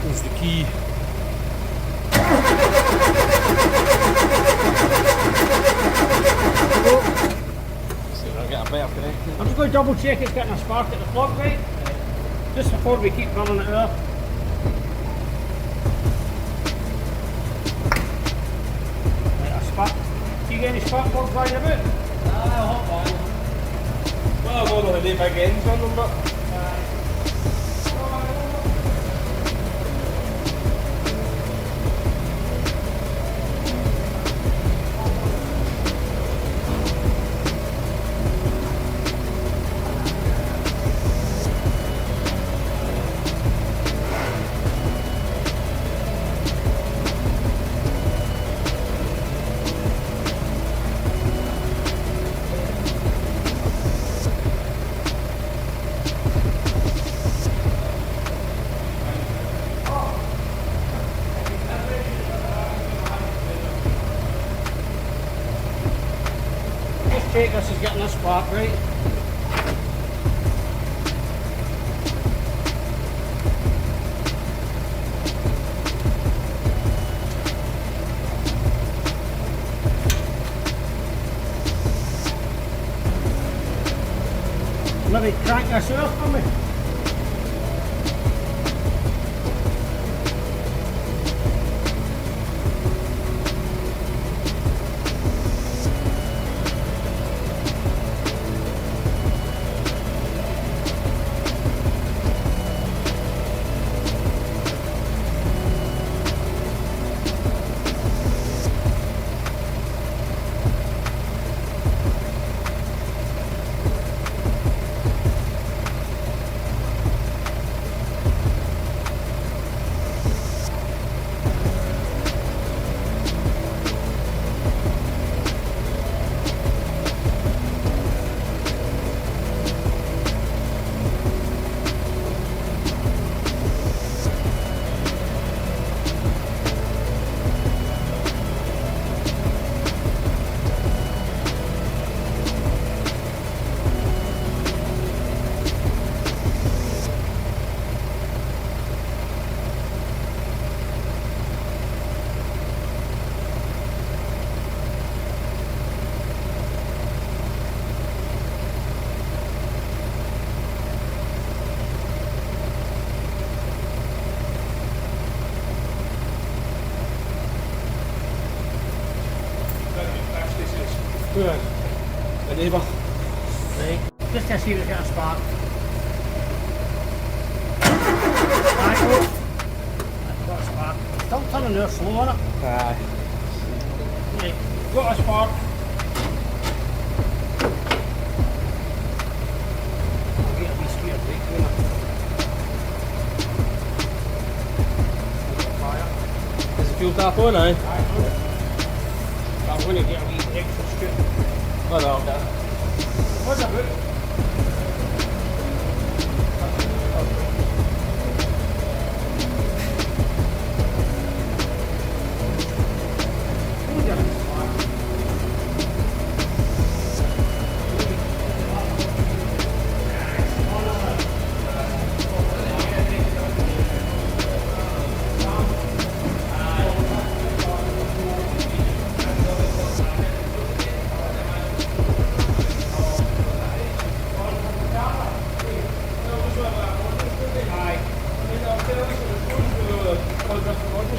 goes the key. See if I get a better connection. I'm just going to double check it's getting a spark at the plug, right? Just before we keep running it there. Right, a spark. Do you get any spark plugs lying about? Hot one. Well, I don't know the big ends on them, but... Check this is getting a spark, right? Maybe crank this out for me. Good. The neighbour. Right. Just to see if it's got a spark. Right, oh. That's got a spark. Still turning there slow on it. Aye. Right. Got a spark. I'll get a wee spear brake on it. Fire. Is the fuel tap on, aye? Aye, I'm going to get a wee extra scoop. Oh no, okay. What's that about?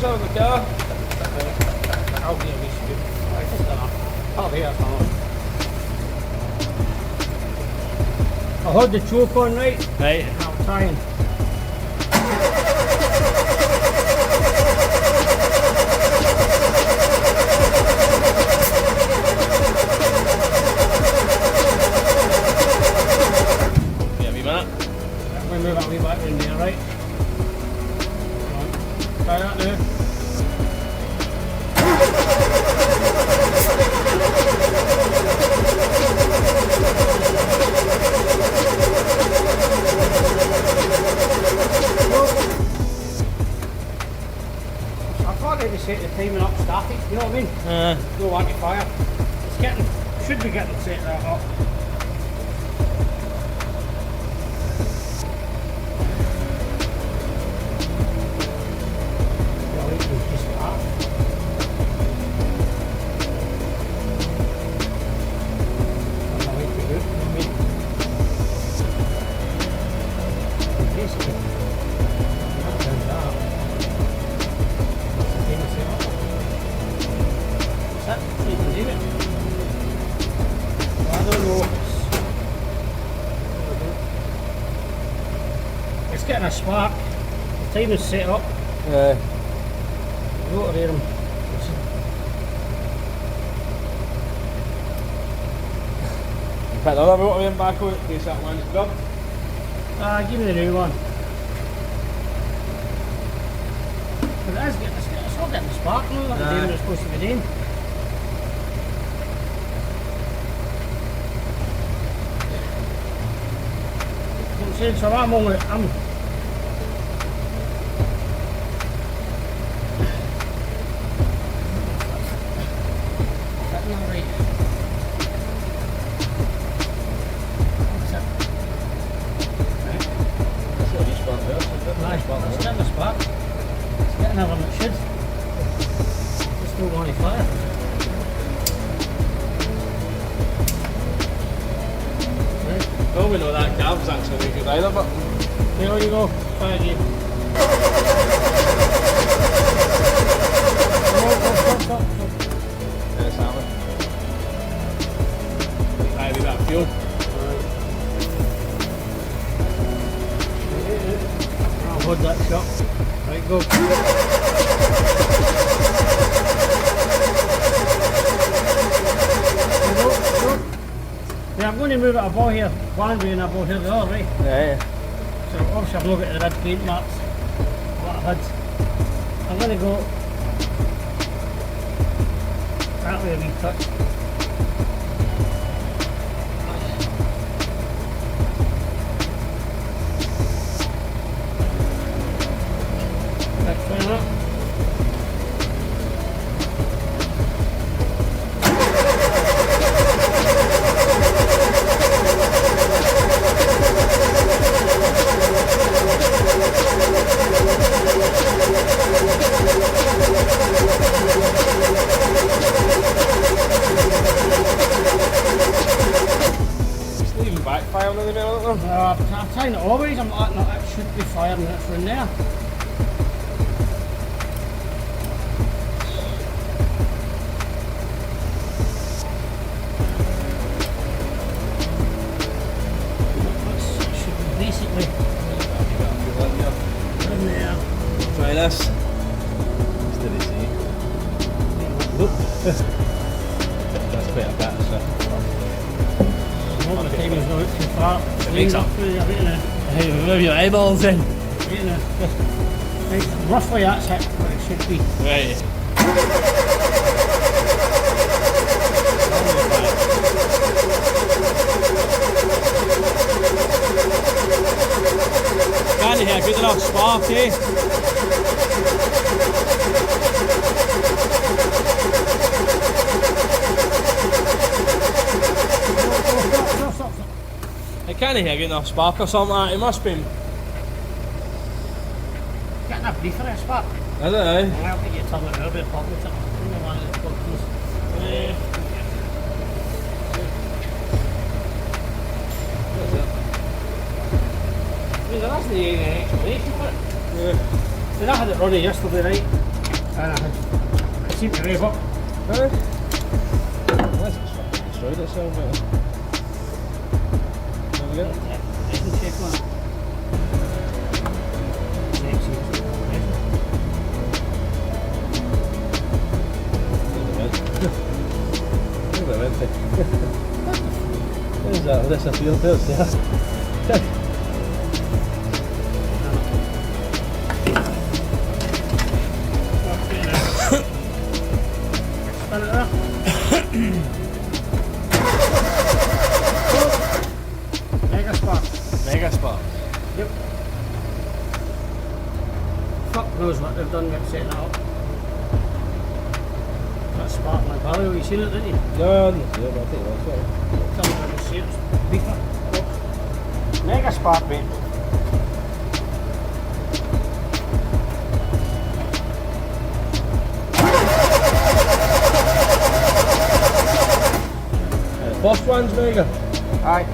Out of the car. I'll get a wee scoop. Right, just enough. I'll be here for I'll hold the choke on, right? Right. And I'll try and... Yeah, wee minute. We'll move that wee back in there, right? Try that now. I've already set the timing up static, you know what I mean? No anti-fire. It's getting, should be getting set that up. basically. That does that. That's it. So you can do it. Well, I don't know. It's getting a spark. The time is set up. Yeah. Rotorate them. Put another rotor back on it in case that one's dubbed. Give me the new one. But it is getting, it's not getting a spark now, like the day when it's supposed to be doing. I'm saying, so I'm sitting all right. That's what he's got there. It's getting a spark. It's getting everything it should. Just don't want to fire. Well, we know that cab's actually really good either, but There you go. Try again. Stop. yes, Alan. Try with that fuel. I'll hold that shot. Right, go. Yeah, I'm going to move it above here, one way and above here the other, right? Yeah. So obviously I've not got the red paint marks, what I had. I'm going to go that way a wee touch. Right, try that. Backfire on the middle of them? I'm trying to always, I'm like, no, it should be firing it from there. That should be basically in there. Try this. Steady see. Look. That's quite a bit, so. All the time is not too far. It makes up. Through there, right in there. Hey, move your eyeballs in. Right in there. Right, roughly that's it, what it should be. Right. Can't hear good enough spark, eh? Stop. I can't hear good enough spark or something like that. It must be. Getting a briefer in a spark. I don't know. I'll have to get turn it a little bit pop with it. I don't want it to go there isn't any explanation for it. Yeah. Then I had it running yesterday night and it seemed to rev up. Huh? Unless it's fucking destroyed itself, but. There we go. Pressure check on it. There's that, that's a field, there's that. Spin it there. Mega spark. Mega spark. Yep. Fuck knows what they've done with setting it up. That spark like value, you seen it, didn't you? No, I didn't see it, but I think that's right. Tell me when you see it, it's beefer. Mega spark, mate. First one's mega. Aye.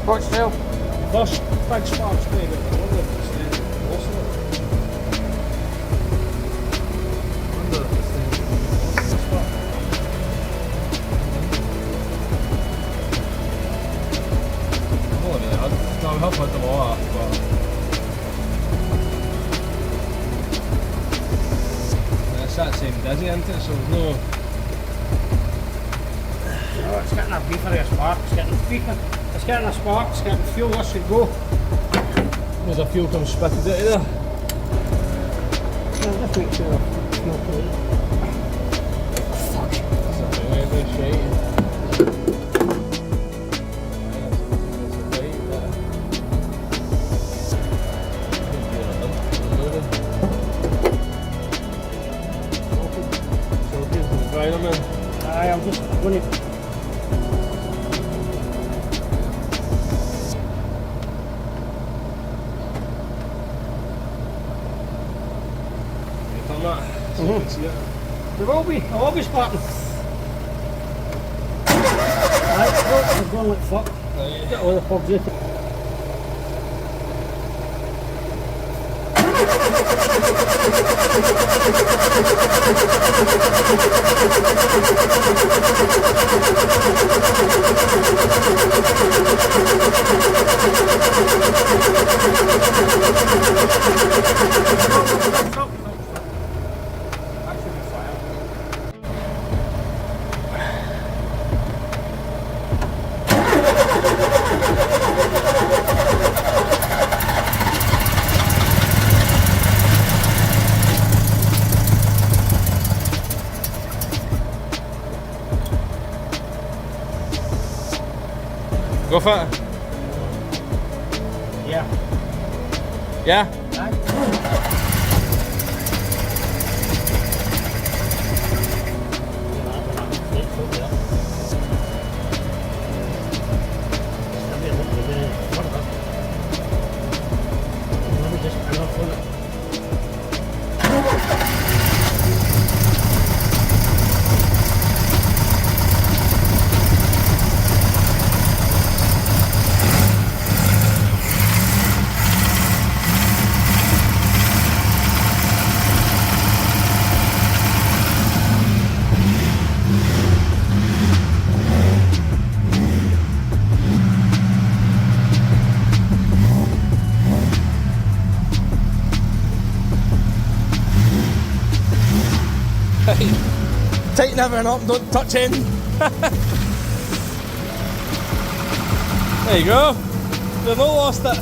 Watch still. First big sparks maybe. No, we have put them all off, but it's that same dizzy, isn't it? So no. No, it's getting a beefer of a spark, it's getting a beefer, it's getting a spark, it's getting fuel, this should go. There's a fuel comes spitted out of there. No, just make sure it's not clean. Fuck. That's a bit of shite. Aye, I'm just going to... You've done that, so you can see it. There will be, I will be sparking. Right, look, I'm going like fuck. Get all the plugs out. Go for it. Yeah. Yeah? Tighten everything up, don't touch in. There you go. We've not lost it.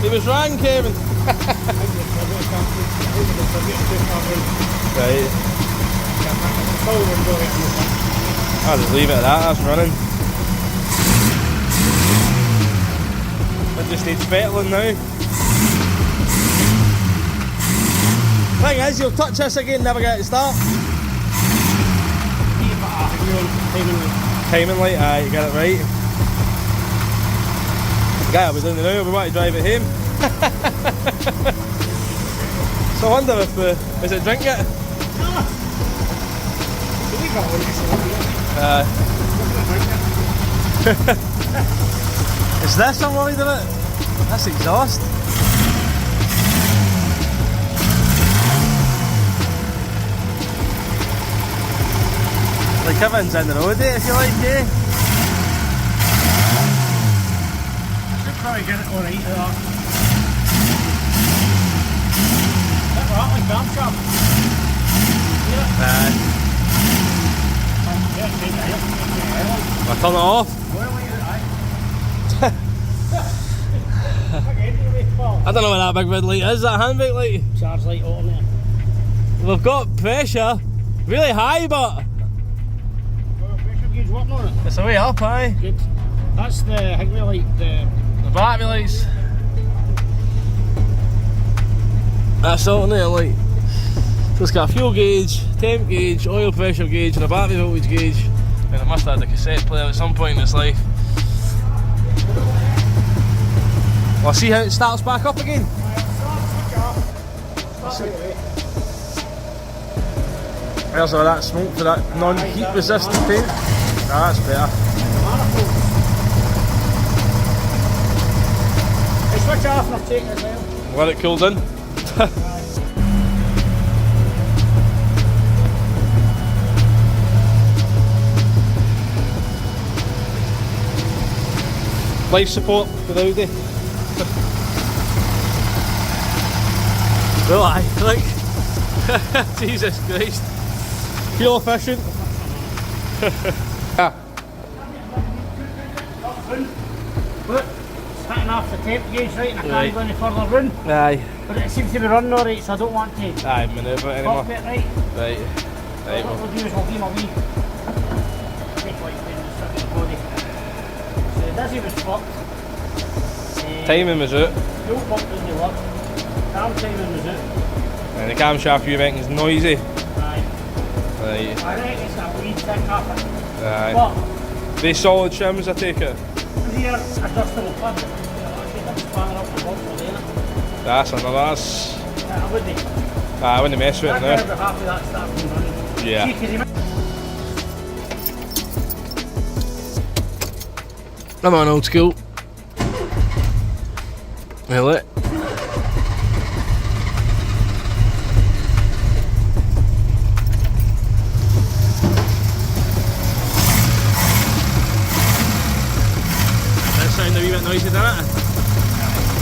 He was wrong, Kevin. Right. I'll just leave it at that, that's running. It just needs fettling now. Thing is, you'll touch this again, never get it to start. Timing light, aye, you got it right. The guy will be doing it now, we want to drive it home. So I wonder if is it drink it? Is this I'm worried about? That's exhaust. Like everything's in the road, if you like, eh? Should probably get it alright with that. That right, like damn sharp. Yeah. I'll turn it off. I don't know what that big red light is, that handbrake light. Charge light on there. We've got pressure, really high, but Pressure gauge working on it. it's a way up, aye. Good. That's the, I think we like the battery lights. That's alternator light. So it's got a fuel gauge, temp gauge, oil pressure gauge and a battery voltage gauge. I mean, it must have had a cassette player at some point in its life. We'll see how it starts back up again. There's all that smoke for that non-heat resistant paint. That's better. much off I've taken as well. Let it cool down. Life support for the Audi. Well, aye, like, Jesus Christ. Fuel efficient. Yeah. But it's hitting off the temp gauge, right, and I can't go any further room. Aye. But it seems to be running alright, so I don't want to Aye, manoeuvre it anymore. pop it, right? Right. Right, What we'll do is we'll give him a wee take like when it's stuck in the body. So the dizzy was fucked. Timing was out. Fuel pump doesn't work. Cam timing was out. And the camshaft you reckon's noisy. Right. Right. I reckon it's a wee tick off it. Aye. But They solid shims, I take it. here, adjustable plug. Actually, that's spanner up the box for there. That's another, that's... I wouldn't. I wouldn't mess with it I'd now. be happy that stuff from running. Yeah. See, 'cause he Come on, old school. Well, it. That sounded a wee bit noisy, didn't it?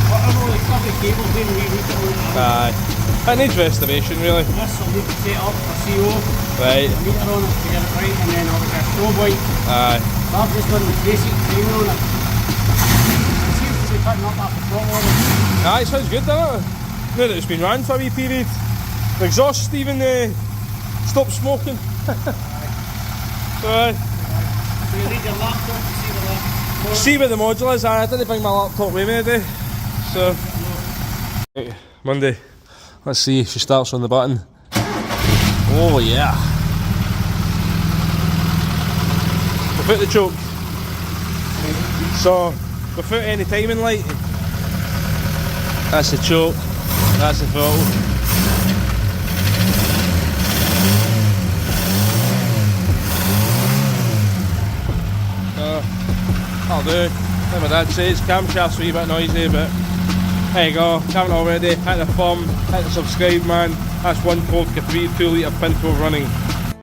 whatever the copy cable's been re-routed. Aye. It needs restoration, really. This will need to set up for CO, Right. a meter on it to get it right, and then obviously a strobe light. Aye. I've just done the basic training on it. It seems to be picking up after throttle. Aye, it sounds good, doesn't it? Now that it's been ran for a wee period. The exhaust even stopped smoking. Aye. So you need your laptop to see the laptop. See where the module is. I didn't bring my laptop with me today. So, right, Monday. Let's see if she starts on the button. Oh yeah. Without the choke. So, without any timing light. That's the choke. That's the throttle. That'll do. Like my dad says, camshaft's a wee bit noisy, but there you go. If you haven't already, hit the thumb, hit the subscribe, man. That's one Ford Capri 2 litre Pinto running.